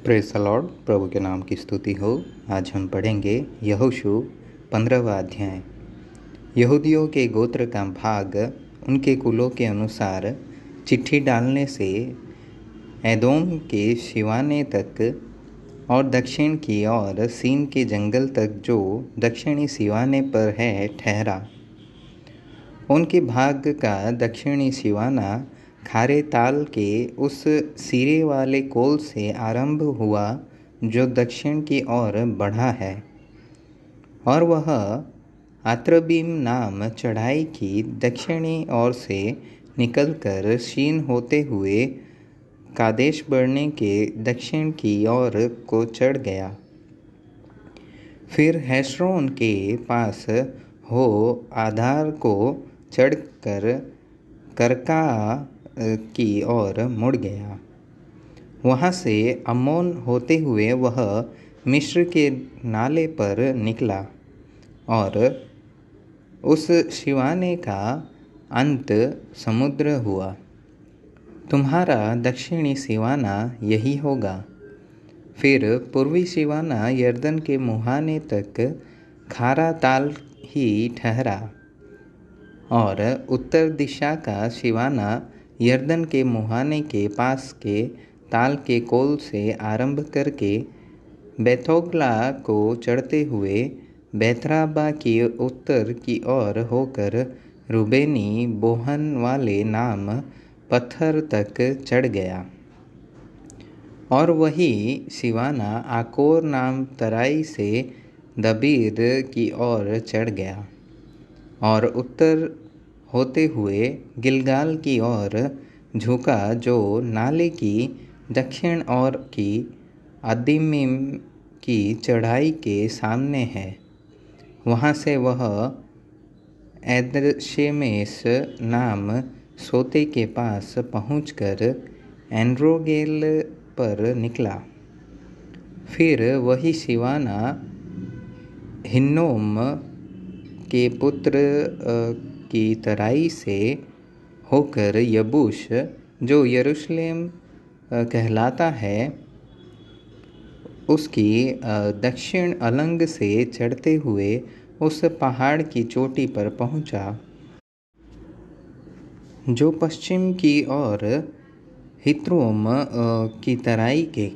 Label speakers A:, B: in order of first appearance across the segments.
A: Praise the Lord. प्रभु के नाम की स्तुति हो। आज हम पढ़ेंगे यहोशू 15वां अध्याय। यहूदियों के गोत्र का भाग उनके कुलों के अनुसार चिट्ठी डालने से एदोम के सिवाने तक और दक्षिण की ओर सीन के जंगल तक जो दक्षिणी सिवाने पर है ठहरा। उनके भाग का दक्षिणी सिवाना खारे ताल के उस सिरे वाले कोल से आरंभ हुआ जो दक्षिण की ओर बढ़ा है, और वह आत्रबीम नाम चढ़ाई की दक्षिणी ओर से निकलकर शीन होते हुए कादेश बढ़ने के दक्षिण की ओर को चढ़ गया। फिर हेस्रोन के पास हो आधार को चढ़कर करका की ओर मुड़ गया। वहाँ से अम्मोन होते हुए वह मिस्र के नाले पर निकला और उस सिवाने का अंत समुद्र हुआ। तुम्हारा दक्षिणी सिवाना यही होगा। फिर पूर्वी सिवाना यर्दन के मुहाने तक खारा ताल ही ठहरा, और उत्तर दिशा का सिवाना यर्दन के मुहाने के पास के ताल के कोल से आरंभ करके बैतोगला को चढ़ते हुए बैतराबा की उत्तर की ओर होकर रूबेनी बोहन वाले नाम पत्थर तक चढ़ गया। और वही सिवाना आकोर नाम तराई से दबीर की ओर चढ़ गया और उत्तर होते हुए गिलगाल की ओर झुका जो नाले की दक्षिण ओर की अदीमीम की चढ़ाई के सामने है। वहाँ से वह एदशेमेस नाम सोते के पास पहुंचकर एनरोगेल पर निकला। फिर वही सिवाना हिन्नोम के पुत्र की तराई से होकर यबूश जो यरूशलेम कहलाता है उसकी दक्षिण अलंग से चढ़ते हुए उस पहाड़ की चोटी पर पहुंचा जो पश्चिम की ओर हित्रोम की तराई के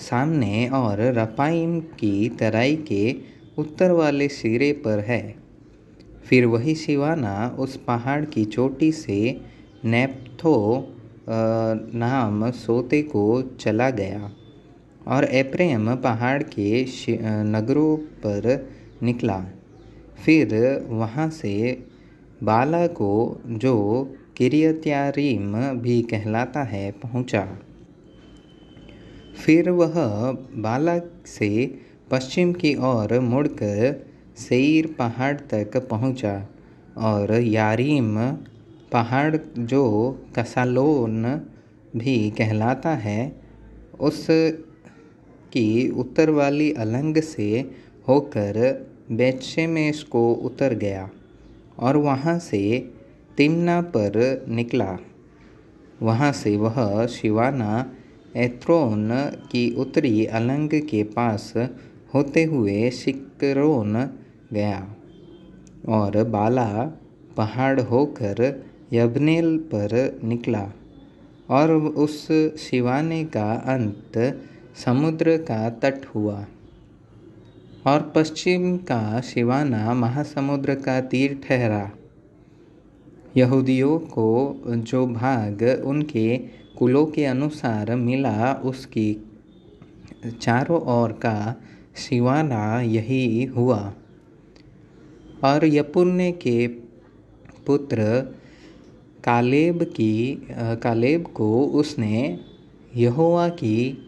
A: सामने और रपाइम की तराई के उत्तर वाले सिरे पर है। फिर वही सिवाना उस पहाड़ की चोटी से नेप्थो नाम सोते को चला गया और एप्रेम पहाड़ के नगरों पर निकला। फिर वहाँ से बाला को जो किरियत्यारीम भी कहलाता है पहुँचा। फिर वह बाला से पश्चिम की ओर मुड़कर सेईर पहाड़ तक पहुँचा और यारीम पहाड़ जो कसालोन भी कहलाता है उस की उत्तर वाली अलंग से होकर बेतशेमेश को उतर गया और वहाँ से तिम्ना पर निकला। वहाँ से वह शिवाना एत्रोन की उत्तरी अलंग के पास होते हुए शिक्करोन गया और बाला पहाड़ होकर यब्नेल पर निकला, और उस सिवाने का अंत समुद्र का तट हुआ। और पश्चिम का सिवाना महासमुद्र का तीर ठहरा। यहूदियों को जो भाग उनके कुलों के अनुसार मिला उसकी चारों ओर का सिवाना यही हुआ। और यपुन्ने के पुत्र कालेब को उसने यहोवा की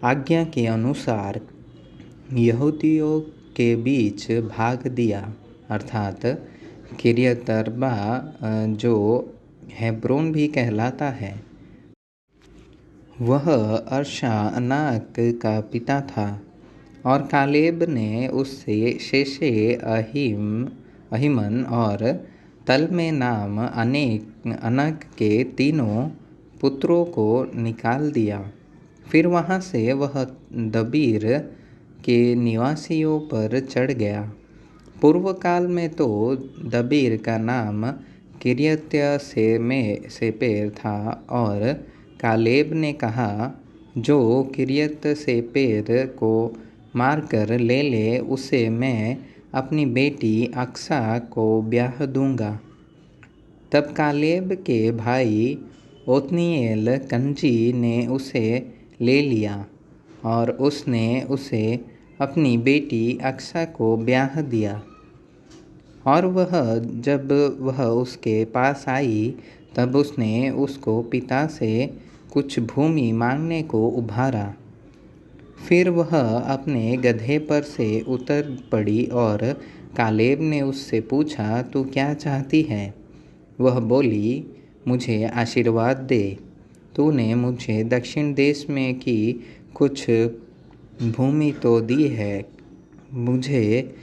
A: आज्ञा के अनुसार यहूदियों के बीच भाग दिया, अर्थात किरियतर्बा जो हेब्रोन भी कहलाता है। वह अर्शा अनाक का पिता था, और कालेब ने उससे शेशे अहीमन और तलमे नाम अनक के तीनों पुत्रों को निकाल दिया। फिर वहाँ से वह दबीर के निवासियों पर चढ़ गया। पूर्व काल में तो दबीर का नाम किर्यत्य सेपेर था, और कालेब ने कहा, जो किर्यत सेपेर को मारकर ले ले, उसे मैं अपनी बेटी अक्सा को ब्याह दूंगा। तब कालेब के भाई ओत्नीएल कंजी ने उसे ले लिया, और उसने उसे अपनी बेटी अक्सा को ब्याह दिया। और जब वह उसके पास आई, तब उसने उसको पिता से कुछ भूमि मांगने को उभारा। फिर वह अपने गधे पर से उतर पड़ी, और कालेब ने उससे पूछा, तू क्या चाहती है? वह बोली, मुझे आशीर्वाद दे। तूने मुझे दक्षिण देश में की कुछ भूमि तो दी है, मुझे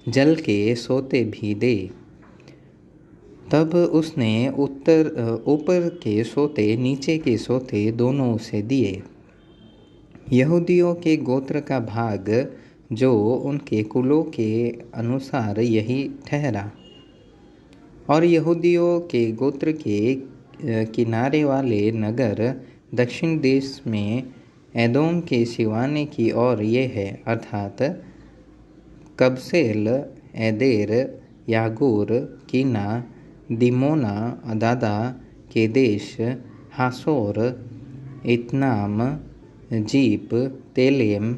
A: जल के सोते भी दे। तब उसने ऊपर के सोते नीचे के सोते दोनों उसे दिए। यहूदियों के गोत्र का भाग जो उनके कुलों के अनुसार यही ठहरा। और यहूदियों के गोत्र के किनारे वाले नगर दक्षिण देश में एदोम के सिवाने की ओर ये है, अर्थात कबसेल, एदेर, यागूर, कीना, दिमोना, अदादा, केदेश, हासोर, इत्नाम, जीप, तेलेम,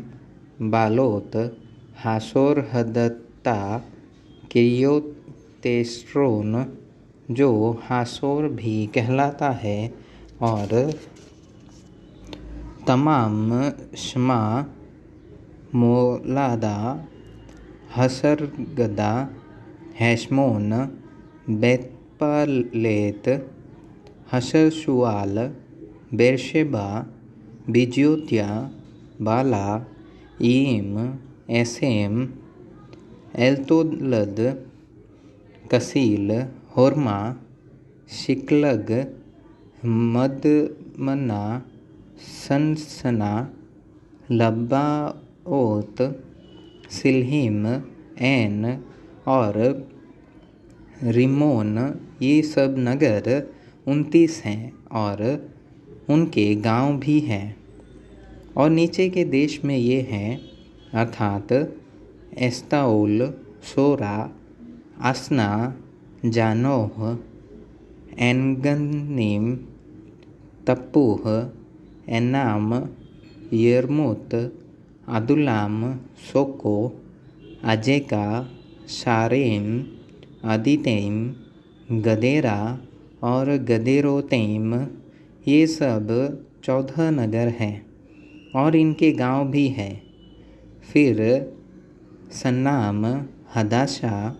A: बालोत, हासोर हदत्ता, किर्यतेस्रोन, जो हासोर भी कहलाता है, और तमाम, शमा, मोलादा, हसरगदा, हेशमोन, बेतपालेत, हसरशुआल, बेरशेबा, बिज्योत्या, बाला, ईम, एसेम, एलतोलद, कसील, होर्मा, शिकलग, मदमना, सनसना, लब्बाओत, सिल्हिम, एन और रिमोन, ये सब नगर 29 हैं, और उनके गांव भी हैं। और नीचे के देश में ये हैं, अर्थात एस्ताओल, सोरा, असना, जानोह, एनगन्नीम, तप्पूह, एनाम, यर्मूत, अदुल्लाम, सोको, अजेका, शारेम, अदितैम, गदेरा और गदेरोतैम, ये सब 14 नगर हैं, और इनके गांव भी हैं। फिर सन्नाम, हदाशा,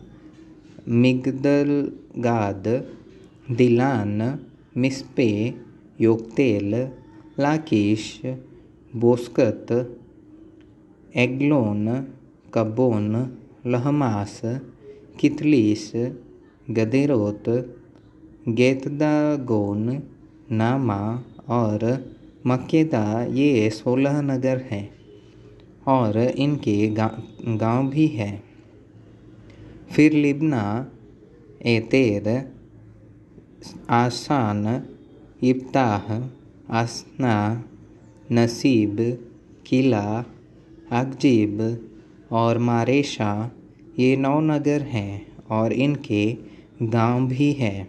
A: मिग्दलगाद, दिलान, मिस्पे, योक्तेल, लाकीश, बोस्कत, एग्लोन, कब्बोन, लहमास, कितलीस, गदेरोत, गेतदागोन, नामा और मक्केदा, ये 16 नगर हैं, और इनके गांव भी हैं। फिर लिब्ना, एतेर, आसान, इब्ताह, असना, नसीब, किला, अकजीब और मारेशा, ये 9 नगर हैं, और इनके गांव भी हैं।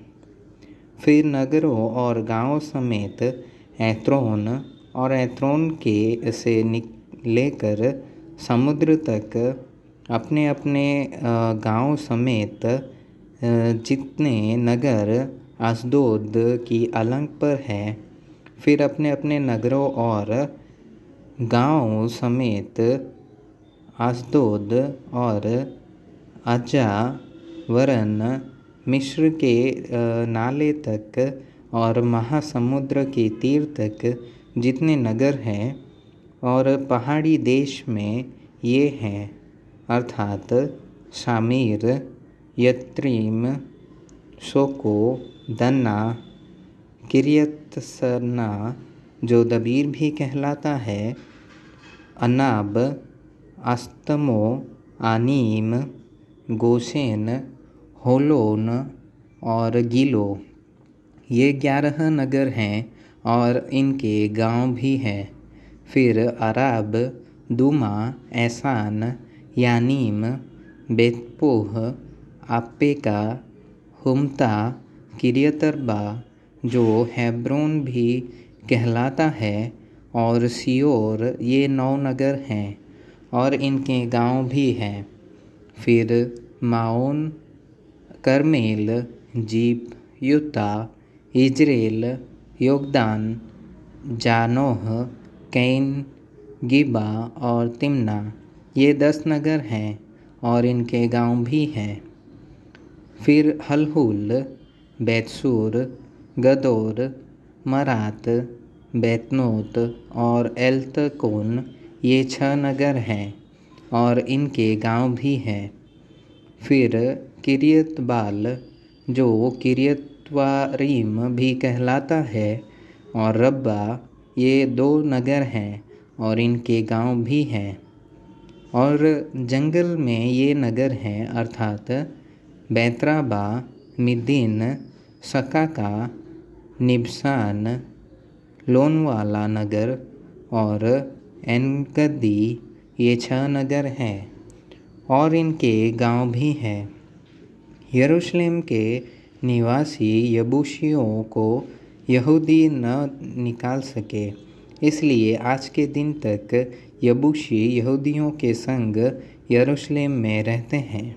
A: फिर नगरों और गांवों समेत एत्रोन, और एत्रोन के से लेकर समुद्र तक अपने अपने गांव समेत जितने नगर अश्दोद की अलंग पर हैं, फिर अपने अपने नगरों और गांव समेत अश्दोद और अज्जा, वरन मिस्र के नाले तक और महासमुद्र के तीर तक जितने नगर हैं, और पहाड़ी देश में ये हैं, अर्थात शामीर, यत्रीम, सोको, दन्ना, किर्यतसना, जो दबीर भी कहलाता है, अनाब, अस्तमो, आनीम, गोशेन, होलोन और गिलो। ये 11 नगर हैं और इनके गांव भी हैं। फिर अराब, दुमा, ऐसान, यानीम, बेतपोह, आपेका, हुमता, किरियतरबा, जो हेब्रोन भी कहलाता है, और सियोर, ये 9 नगर हैं और इनके गांव भी हैं। फिर माओन, करमेल, जीप, युता, इजरेल, योगदान, जानोह, कैन, गिबा और तिम्ना, ये 10 नगर हैं और इनके गांव भी हैं। फिर हलहुल, बैतसूर, गदोर, मरात, बैतनोत और एल्तकोन, ये 6 नगर हैं और इनके गांव भी हैं। फिर किरियतबाल, जो किरियतवारीम भी कहलाता है, और रब्बा, ये 2 नगर हैं और इनके गांव भी हैं। और जंगल में ये नगर हैं, अर्थात बैतराबा, मिद्दीन, सकाका, निबसान, लोनवाला नगर और एनगदी, ये 6 नगर हैं और इनके गांव भी हैं। यरूशलेम के निवासी यबूसियों को यहूदी न निकाल सके, इसलिए आज के दिन तक यबूसी यहूदियों के संग यरूशलेम में रहते हैं।